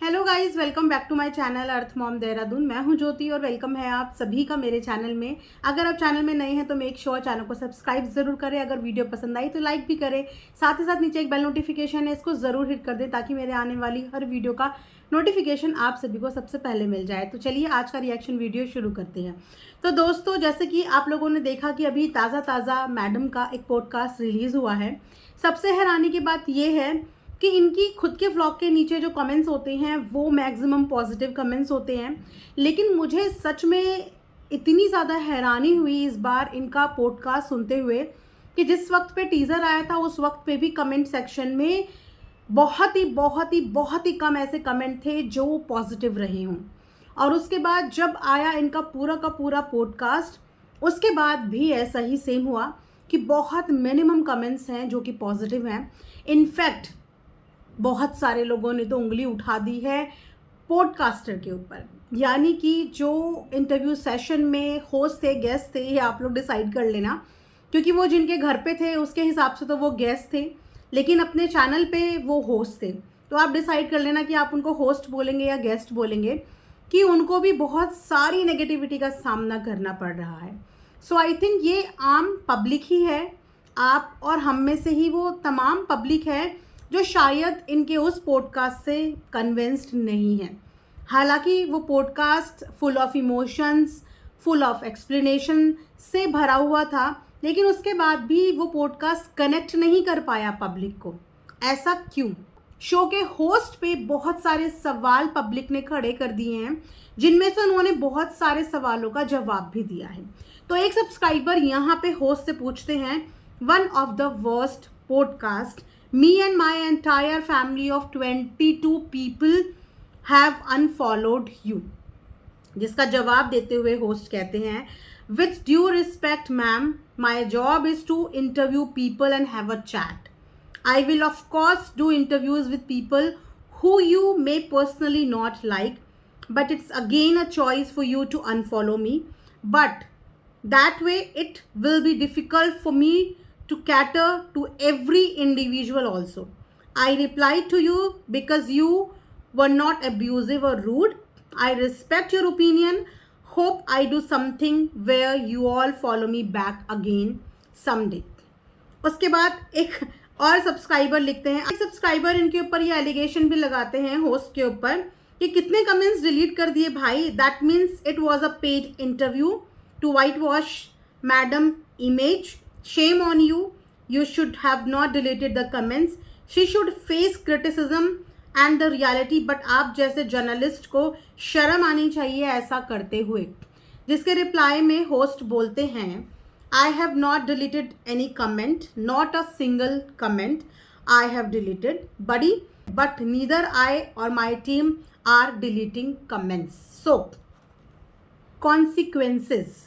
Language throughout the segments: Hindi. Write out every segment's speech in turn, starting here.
Hello guys, welcome back to my channel Earth Mom Dehradun. मैं हूं ज्योति और वेलकम है आप सभी का मेरे चैनल में। अगर आप चैनल में नए हैं तो मेक श्योर चैनल को सब्सक्राइब ज़रूर करें। अगर वीडियो पसंद आई तो लाइक भी करें। साथ ही साथ नीचे एक बेल नोटिफिकेशन है, इसको ज़रूर हिट कर दें ताकि मेरे आने वाली हर वीडियो का नोटिफिकेशन आप सभी को सबसे पहले मिल जाए। तो चलिए आज का रिएक्शन वीडियो शुरू करते हैं। तो दोस्तों, जैसे कि आप लोगों ने देखा कि अभी ताज़ा मैडम का एक पॉडकास्ट रिलीज़ हुआ है। सबसे हैरानी की बात यह है कि इनकी खुद के व्लॉग के नीचे जो कमेंट्स होते हैं वो मैक्सिमम पॉजिटिव कमेंट्स होते हैं। लेकिन मुझे सच में इतनी ज़्यादा हैरानी हुई इस बार इनका पॉडकास्ट सुनते हुए कि जिस वक्त पे टीज़र आया था उस वक्त पे भी कमेंट सेक्शन में बहुत ही कम ऐसे कमेंट थे जो पॉजिटिव रहे हों। और उसके बाद जब आया इनका पूरा का पूरा पॉडकास्ट, उसके बाद भी ऐसा ही सेम हुआ कि बहुत मिनिमम कमेंट्स हैं जो कि पॉजिटिव हैं। इनफैक्ट बहुत सारे लोगों ने तो उंगली उठा दी है पॉडकास्टर के ऊपर, यानी कि जो इंटरव्यू सेशन में होस्ट थे, गेस्ट थे, ये आप लोग डिसाइड कर लेना, क्योंकि वो जिनके घर पे थे उसके हिसाब से तो वो गेस्ट थे, लेकिन अपने चैनल पे वो होस्ट थे। तो आप डिसाइड कर लेना कि आप उनको होस्ट बोलेंगे या गेस्ट बोलेंगे, कि उनको भी बहुत सारी नेगेटिविटी का सामना करना पड़ रहा है। सो आई थिंक ये आम पब्लिक ही है, आप और हम में से ही वो तमाम पब्लिक है जो शायद इनके उस पॉडकास्ट से कन्विंस्ड नहीं है। हालांकि वो podcast full of emotions, full of explanation से भरा हुआ था, लेकिन उसके बाद भी वो पॉडकास्ट कनेक्ट नहीं कर पाया पब्लिक को। ऐसा क्यों? शो के होस्ट पे बहुत सारे सवाल पब्लिक ने खड़े कर दिए हैं, जिनमें से उन्होंने बहुत सारे सवालों का जवाब भी दिया है। तो एक सब्सक्राइबर यहाँ पे होस्ट से पूछते हैं, one of the worst podcast, me and my entire family of 22 people have unfollowed you। जिसका जवाब देते हुए होस्ट कहते हैं, with due respect ma'am, my job is to interview people and have a chat. I will of course do interviews with people who you may personally not like, but it's again a choice for you to unfollow me, but that way it will be difficult for me to cater to every individual also. I replied to you because you were not abusive or rude. I respect your opinion. Hope I do something where you all follow me back again someday। उसके बाद एक और सब्सक्राइबर लिखते हैं, एक सब्सक्राइबर इनके ऊपर ये एलिगेशन भी लगाते हैं होस्ट के ऊपर कि कितने कमेंट्स डिलीट कर दिए भाई, that means it was a paid interview to whitewash madam image. Shame on you. You should have not deleted the comments. She should face criticism and the reality, but आप जैसे जर्नलिस्ट को शर्म आनी चाहिए ऐसा करते हुए। जिसके रिप्लाई में होस्ट बोलते हैं, I have not deleted any comment, not a single comment I have deleted, buddy, but neither I or my team are deleting comments. So, consequences।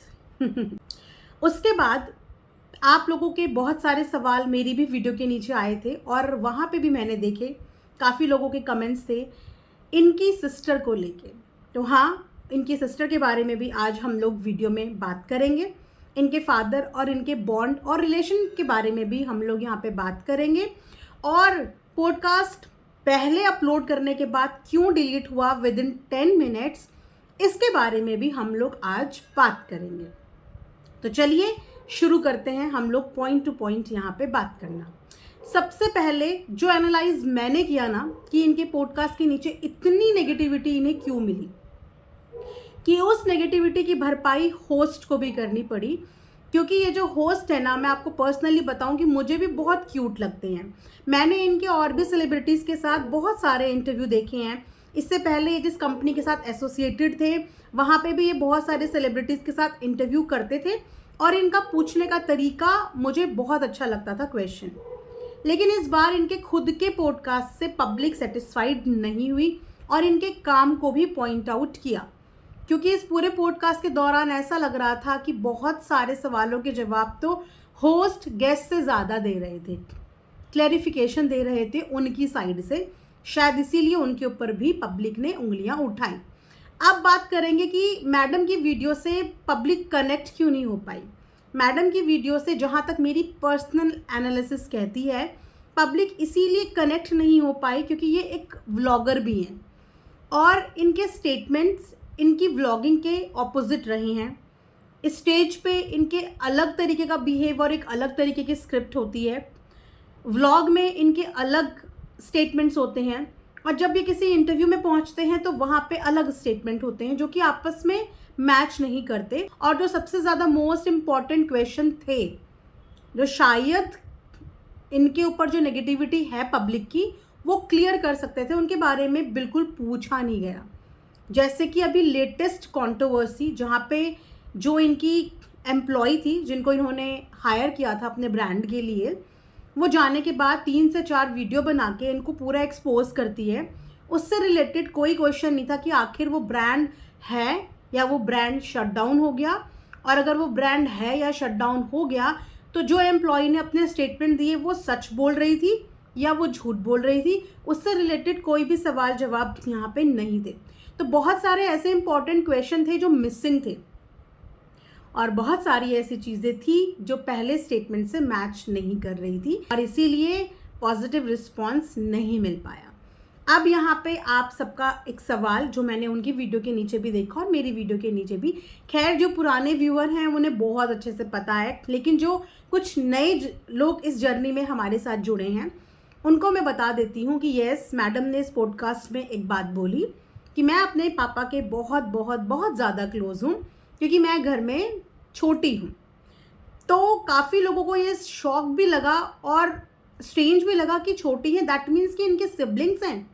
उसके बाद आप लोगों के बहुत सारे सवाल मेरी भी वीडियो के नीचे आए थे और वहाँ पे भी मैंने देखे काफ़ी लोगों के कमेंट्स थे इनकी सिस्टर को लेके। तो हाँ, इनकी सिस्टर के बारे में भी आज हम लोग वीडियो में बात करेंगे। इनके फादर और इनके बॉन्ड और रिलेशन के बारे में भी हम लोग यहाँ पे बात करेंगे, और पॉडकास्ट पहले अपलोड करने के बाद क्यों डिलीट हुआ विद इन 10 मिनट्स, इसके बारे में भी हम लोग आज बात करेंगे। तो चलिए शुरू करते हैं हम लोग पॉइंट टू पॉइंट यहाँ पे बात करना। सबसे पहले जो एनालाइज मैंने किया ना कि इनके पॉडकास्ट के नीचे इतनी नेगेटिविटी इन्हें क्यों मिली, कि उस नेगेटिविटी की भरपाई होस्ट को भी करनी पड़ी। क्योंकि ये जो होस्ट है ना, मैं आपको पर्सनली बताऊं कि मुझे भी बहुत क्यूट लगते हैं। मैंने इनके और भी सेलिब्रिटीज़ के साथ बहुत सारे इंटरव्यू देखे हैं। इससे पहले ये जिस कंपनी के साथ एसोसिएटेड थे वहाँ पे भी ये बहुत सारे सेलिब्रिटीज़ के साथ इंटरव्यू करते थे, और इनका पूछने का तरीका मुझे बहुत अच्छा लगता था, क्वेश्चन। लेकिन इस बार इनके खुद के पॉडकास्ट से पब्लिक सेटिस्फाइड नहीं हुई और इनके काम को भी पॉइंट आउट किया, क्योंकि इस पूरे पॉडकास्ट के दौरान ऐसा लग रहा था कि बहुत सारे सवालों के जवाब तो होस्ट गेस्ट से ज़्यादा दे रहे थे, क्लैरिफिकेशन दे रहे थे उनकी साइड से। शायद इसीलिए उनके ऊपर भी पब्लिक ने उंगलियां उठाई। अब बात करेंगे कि मैडम की वीडियो से पब्लिक कनेक्ट क्यों नहीं हो पाई। मैडम की वीडियो से जहाँ तक मेरी पर्सनल एनालिसिस कहती है, पब्लिक इसीलिए कनेक्ट नहीं हो पाई क्योंकि ये एक व्लॉगर भी हैं। और इनके स्टेटमेंट्स इनकी व्लॉगिंग के ऑपोजिट रहे हैं। स्टेज पे इनके अलग तरीके का बिहेव और एक अलग तरीके की स्क्रिप्ट होती है, व्लॉग में इनके अलग स्टेटमेंट्स होते हैं, और जब ये किसी इंटरव्यू में पहुंचते हैं तो वहाँ पे अलग स्टेटमेंट होते हैं जो कि आपस में मैच नहीं करते। और जो सबसे ज़्यादा मोस्ट इम्पॉर्टेंट क्वेश्चन थे, जो शायद इनके ऊपर जो नेगेटिविटी है पब्लिक की, वो क्लियर कर सकते थे, उनके बारे में बिल्कुल पूछा नहीं गया। जैसे कि अभी लेटेस्ट कंट्रोवर्सी, जहाँ पे जो इनकी एम्प्लॉय थी जिनको इन्होंने हायर किया था अपने ब्रांड के लिए, वो जाने के बाद 3 से 4 वीडियो बना के इनको पूरा एक्सपोज करती है। उससे रिलेटेड कोई क्वेश्चन नहीं था कि आखिर वो ब्रांड है या वो ब्रांड शट डाउन हो गया, और अगर वो ब्रांड है या शट डाउन हो गया तो जो एम्प्लॉय ने अपने स्टेटमेंट दिए वो सच बोल रही थी या वो झूठ बोल रही थी। उससे रिलेटेड कोई भी सवाल जवाब यहाँ पे नहीं थे। तो बहुत सारे ऐसे इंपॉर्टेंट क्वेश्चन थे जो मिसिंग थे, और बहुत सारी ऐसी चीज़ें थी जो पहले स्टेटमेंट से मैच नहीं कर रही थी, और इसीलिए पॉजिटिव रिस्पॉन्स नहीं मिल पाया। अब यहाँ पे आप सबका एक सवाल जो मैंने उनकी वीडियो के नीचे भी देखा और मेरी वीडियो के नीचे भी, खैर जो पुराने व्यूअर हैं उन्हें बहुत अच्छे से पता है, लेकिन जो कुछ नए लोग इस जर्नी में हमारे साथ जुड़े हैं उनको मैं बता देती हूँ कि यस, मैडम ने इस पॉडकास्ट में एक बात बोली कि मैं अपने पापा के बहुत बहुत बहुत ज़्यादा क्लोज हूँ, क्योंकि मैं घर में छोटी हूँ। तो काफ़ी लोगों को ये शॉक भी लगा और स्ट्रेंज भी लगा कि छोटी हैं, दैट मीन्स कि इनके सिबलिंग्स हैं।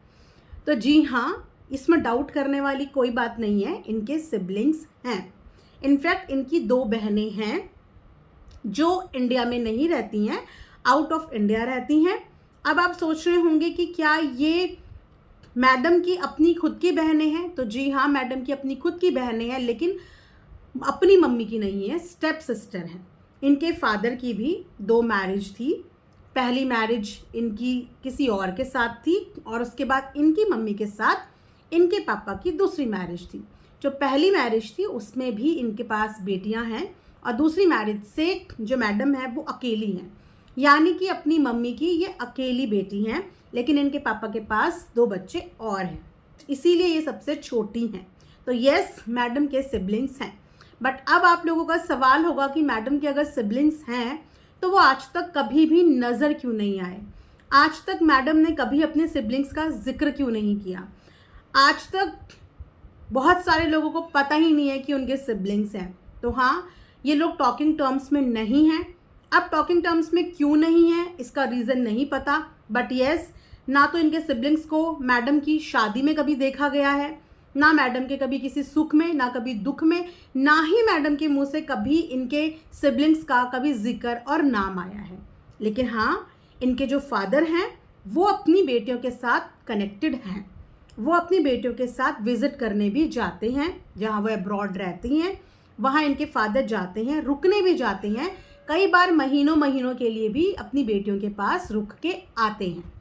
तो जी हाँ, इसमें डाउट करने वाली कोई बात नहीं है, इनके सिबलिंग्स हैं। इनफैक्ट इनकी 2 बहनें हैं जो इंडिया में नहीं रहती हैं, आउट ऑफ इंडिया रहती हैं। अब आप सोच रहे होंगे कि क्या ये मैडम की अपनी खुद की बहनें हैं? तो जी हाँ, मैडम की अपनी खुद की बहनें हैं, लेकिन अपनी मम्मी की नहीं है, स्टेप सिस्टर हैं। इनके फादर की भी 2 मैरिज थी। पहली मैरिज इनकी किसी और के साथ थी, और उसके बाद इनकी मम्मी के साथ इनके पापा की दूसरी मैरिज थी। जो पहली मैरिज थी उसमें भी इनके पास बेटियां हैं, और दूसरी मैरिज से जो मैडम है वो अकेली हैं, यानी कि अपनी मम्मी की ये अकेली बेटी हैं, लेकिन इनके पापा के पास 2 बच्चे और हैं, इसीलिए ये सबसे छोटी हैं। तो यस, मैडम के सिबलिंग्स हैं। बट अब आप लोगों का सवाल होगा कि मैडम के अगर सिबलिंग्स हैं तो वो आज तक कभी भी नज़र क्यों नहीं आए? आज तक मैडम ने कभी अपने सिबलिंग्स का जिक्र क्यों नहीं किया? आज तक बहुत सारे लोगों को पता ही नहीं है कि उनके सिबलिंग्स हैं। तो हाँ, ये लोग टॉकिंग टर्म्स में नहीं हैं। अब टॉकिंग टर्म्स में क्यों नहीं है इसका रीज़न नहीं पता, बट येस, ना तो इनके सिबलिंग्स को मैडम की शादी में कभी देखा गया है, ना मैडम के कभी किसी सुख में, ना कभी दुख में, ना ही मैडम के मुंह से कभी इनके सिबलिंग्स का कभी जिक्र और नाम आया है। लेकिन हाँ, इनके जो फादर हैं वो अपनी बेटियों के साथ कनेक्टेड हैं। वो अपनी बेटियों के साथ विजिट करने भी जाते हैं, जहाँ वो अब्रॉड रहती हैं वहाँ इनके फादर जाते हैं, रुकने भी जाते हैं, कई बार महीनों महीनों के लिए भी अपनी बेटियों के पास रुक के आते हैं।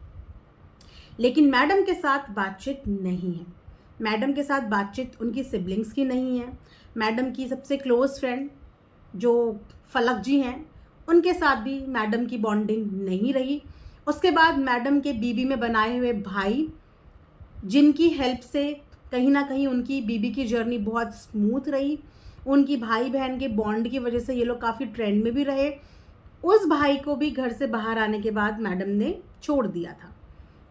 लेकिन मैडम के साथ बातचीत नहीं है। मैडम के साथ बातचीत उनकी सिबलिंग्स की नहीं है। मैडम की सबसे क्लोज़ फ्रेंड जो फलक जी हैं, उनके साथ भी मैडम की बॉन्डिंग नहीं रही। उसके बाद मैडम के बीबी में बनाए हुए भाई, जिनकी हेल्प से कहीं ना कहीं उनकी बीबी की जर्नी बहुत स्मूथ रही, उनकी भाई बहन के बॉन्ड की वजह से ये लोग काफ़ी ट्रेंड में भी रहे, उस भाई को भी घर से बाहर आने के बाद मैडम ने छोड़ दिया था।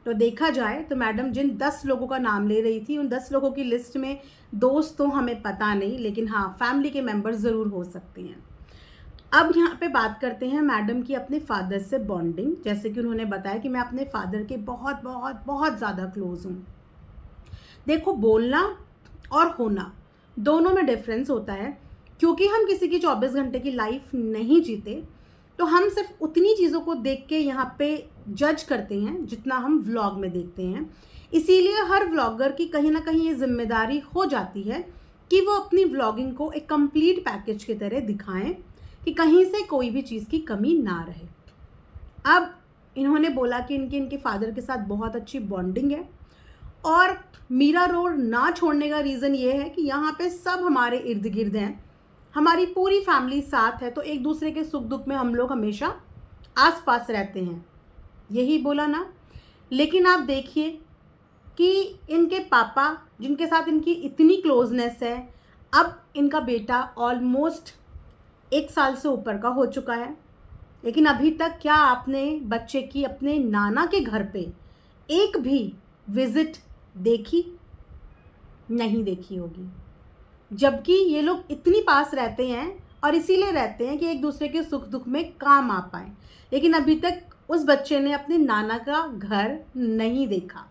तो देखा जाए तो मैडम जिन 10 लोगों का नाम ले रही थी, उन 10 लोगों की लिस्ट में दोस्त तो हमें पता नहीं, लेकिन हाँ, फैमिली के मेंबर्स ज़रूर हो सकते हैं। अब यहाँ पे बात करते हैं मैडम की अपने फादर से बॉन्डिंग। जैसे कि उन्होंने बताया कि मैं अपने फादर के बहुत बहुत बहुत ज़्यादा क्लोज हूँ। देखो, बोलना और होना दोनों में डिफरेंस होता है, क्योंकि हम किसी की 24 घंटे की लाइफ नहीं जीते, तो हम सिर्फ उतनी चीज़ों को देख के यहाँ पे जज करते हैं जितना हम व्लॉग में देखते हैं। इसीलिए हर व्लॉगर की कहीं ना कहीं ये जिम्मेदारी हो जाती है कि वो अपनी व्लॉगिंग को एक कंप्लीट पैकेज की तरह दिखाएं, कि कहीं से कोई भी चीज़ की कमी ना रहे। अब इन्होंने बोला कि इनके फादर के साथ बहुत अच्छी बॉन्डिंग है, और मीरा रोड ना छोड़ने का रीज़न ये है कि यहाँ पे सब हमारे इर्द गिर्द हैं, हमारी पूरी फैमिली साथ है, तो एक दूसरे के सुख दुख में हम लोग हमेशा आस पास रहते हैं, यही बोला ना। लेकिन आप देखिए, कि इनके पापा जिनके साथ इनकी इतनी क्लोजनेस है, अब इनका बेटा ऑलमोस्ट 1 साल से ऊपर का हो चुका है, लेकिन अभी तक क्या आपने बच्चे की अपने नाना के घर पे एक भी विजिट देखी? नहीं देखी होगी, जबकि ये लोग इतनी पास रहते हैं और इसीलिए रहते हैं कि एक दूसरे के सुख दुख में काम आ पाए, लेकिन अभी तक उस बच्चे ने अपने नाना का घर नहीं देखा।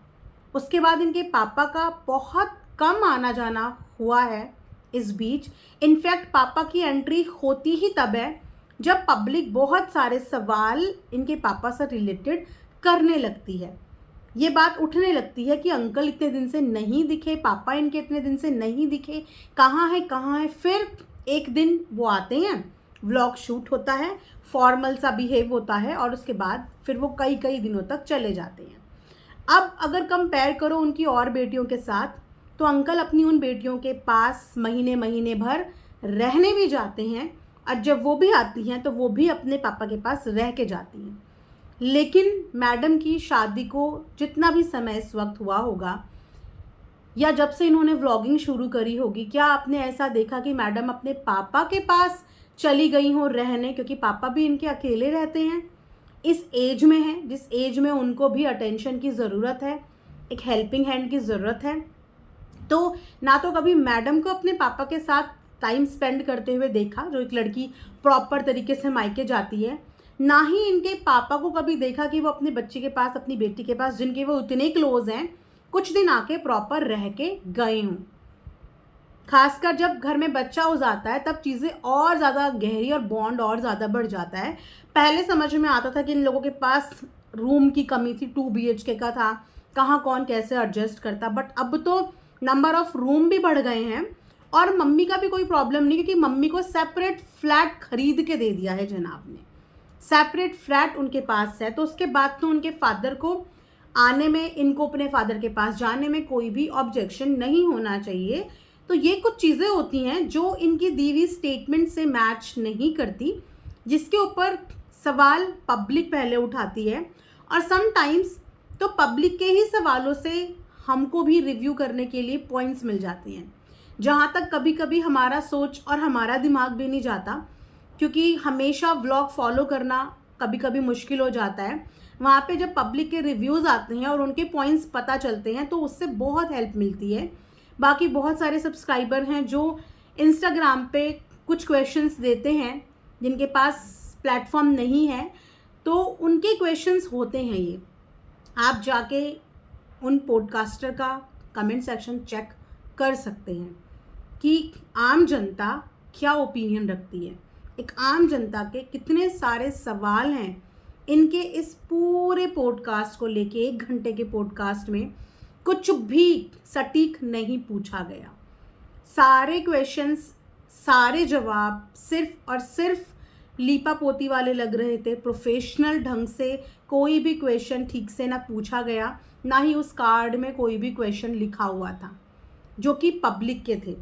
उसके बाद इनके पापा का बहुत कम आना जाना हुआ है इस बीच। इनफैक्ट पापा की एंट्री होती ही तब है जब पब्लिक बहुत सारे सवाल इनके पापा से रिलेटेड करने लगती है। ये बात उठने लगती है कि अंकल इतने दिन से नहीं दिखे, पापा इनके इतने दिन से नहीं दिखे, कहाँ है कहाँ है। फिर एक दिन वो आते हैं, व्लॉग शूट होता है, फॉर्मल सा बिहेव होता है और उसके बाद फिर वो कई कई दिनों तक चले जाते हैं। अब अगर कंपेयर करो उनकी और बेटियों के साथ, तो अंकल अपनी उन बेटियों के पास महीने महीने भर रहने भी जाते हैं और जब वो भी आती हैं तो वो भी अपने पापा के पास रह के जाती हैं। लेकिन मैडम की शादी को जितना भी समय इस वक्त हुआ होगा या जब से इन्होंने व्लॉगिंग शुरू करी होगी, क्या आपने ऐसा देखा कि मैडम अपने पापा के पास चली गई हों रहने? क्योंकि पापा भी इनके अकेले रहते हैं, इस एज में हैं जिस एज में उनको भी अटेंशन की ज़रूरत है, एक हेल्पिंग हैंड की ज़रूरत है। तो ना तो कभी मैडम को अपने पापा के साथ टाइम स्पेंड करते हुए देखा, जो एक लड़की प्रॉपर तरीके से मायके जाती है, ना ही इनके पापा को कभी देखा कि वो अपने बच्चे के पास, अपनी बेटी के पास, जिनके वो इतने क्लोज हैं, कुछ दिन आके प्रॉपर रह के गए हों। खासकर जब घर में बच्चा हो जाता है तब चीज़ें और ज़्यादा गहरी और बॉन्ड और ज़्यादा बढ़ जाता है। पहले समझ में आता था कि इन लोगों के पास रूम की कमी थी, 2 BHK का था, कहाँ कौन कैसे एडजस्ट करता, बट अब तो नंबर ऑफ़ रूम भी बढ़ गए हैं और मम्मी का भी कोई प्रॉब्लम नहीं, क्योंकि मम्मी को सेपरेट फ्लैट खरीद के दे दिया है जनाब ने, सेपरेट फ्लैट उनके पास है। तो उसके बाद तो उनके फादर को आने में, इनको अपने फादर के पास जाने में कोई भी ऑब्जेक्शन नहीं होना चाहिए। तो ये कुछ चीज़ें होती हैं जो इनकी दी हुई स्टेटमेंट से मैच नहीं करती, जिसके ऊपर सवाल पब्लिक पहले उठाती है और समटाइम्स तो पब्लिक के ही सवालों से हमको भी रिव्यू करने के लिए पॉइंट्स मिल जाते हैं, जहाँ तक कभी कभी हमारा सोच और हमारा दिमाग भी नहीं जाता, क्योंकि हमेशा व्लॉग फॉलो करना कभी कभी मुश्किल हो जाता है। वहाँ पे जब पब्लिक के रिव्यूज़ आते हैं और उनके पॉइंट्स पता चलते हैं तो उससे बहुत हेल्प मिलती है। बाकी बहुत सारे सब्सक्राइबर हैं जो इंस्टाग्राम पे कुछ क्वेश्चंस देते हैं जिनके पास प्लेटफॉर्म नहीं है, तो उनके क्वेश्चंस होते हैं ये। आप जाके उन पॉडकास्टर का कमेंट सेक्शन चेक कर सकते हैं कि आम जनता क्या ओपिनियन रखती है। एक आम जनता के कितने सारे सवाल हैं इनके इस पूरे पॉडकास्ट को लेके। 1 घंटे के पॉडकास्ट में कुछ भी सटीक नहीं पूछा गया, सारे क्वेश्चंस, सारे जवाब सिर्फ और सिर्फ लीपा पोती वाले लग रहे थे। प्रोफेशनल ढंग से कोई भी क्वेश्चन ठीक से ना पूछा गया, ना ही उस कार्ड में कोई भी क्वेश्चन लिखा हुआ था जो कि पब्लिक के थे।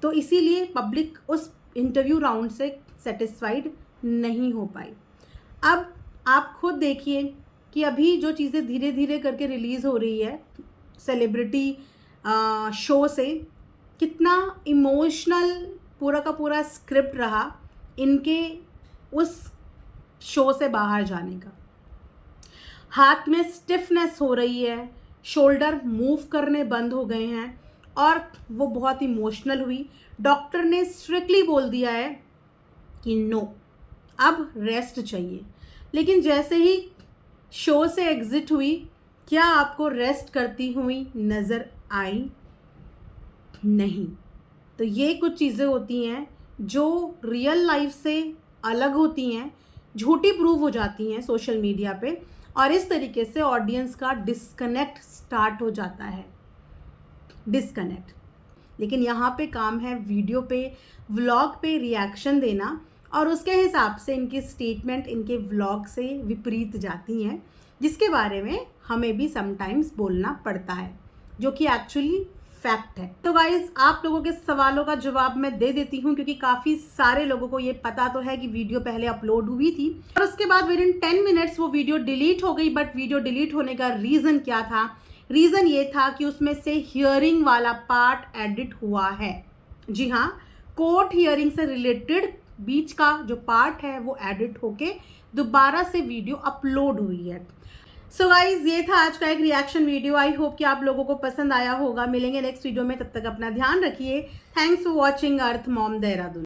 तो इसीलिए पब्लिक उस इंटरव्यू राउंड से सेटिस्फाइड नहीं हो पाई। अब आप खुद देखिए कि अभी जो चीज़ें धीरे धीरे करके रिलीज़ हो रही है सेलिब्रिटी शो से, कितना इमोशनल पूरा का पूरा स्क्रिप्ट रहा इनके उस शो से बाहर जाने का। हाथ में स्टिफनेस हो रही है, शोल्डर मूव करने बंद हो गए हैं और वो बहुत इमोशनल हुई। डॉक्टर ने स्ट्रिक्टली बोल दिया है कि नो, अब रेस्ट चाहिए। लेकिन जैसे ही शो से एग्ज़िट हुई, क्या आपको रेस्ट करती हुई नज़र आई? नहीं। तो ये कुछ चीज़ें होती हैं जो रियल लाइफ से अलग होती हैं, झूठी प्रूव हो जाती हैं सोशल मीडिया पे, और इस तरीके से ऑडियंस का डिस्कनेक्ट स्टार्ट हो जाता है। डिस्कनेक्ट। लेकिन यहाँ पे काम है वीडियो पे, व्लॉग पे रिएक्शन देना, और उसके हिसाब से इनकी स्टेटमेंट इनके व्लॉग से विपरीत जाती हैं, जिसके बारे में हमें भी समटाइम्स बोलना पड़ता है, जो कि एक्चुअली फैक्ट है। तो गाइज, आप लोगों के सवालों का जवाब मैं दे देती हूँ, क्योंकि काफ़ी सारे लोगों को ये पता तो है कि वीडियो पहले अपलोड हुई थी और उसके बाद विद इन 10 मिनट्स वो वीडियो डिलीट हो गई। बट वीडियो डिलीट होने का रीज़न क्या था, रीज़न ये था कि उसमें से हियरिंग वाला पार्ट एडिट हुआ है। जी हाँ, कोर्ट हियरिंग से रिलेटेड बीच का जो पार्ट है वो एडिट होके दोबारा से वीडियो अपलोड हुई है। सो गाइज, ये था आज का एक रिएक्शन वीडियो। आई होप कि आप लोगों को पसंद आया होगा। मिलेंगे नेक्स्ट वीडियो में, तब तक अपना ध्यान रखिए। Thanks for watching earth Mom Dehradun.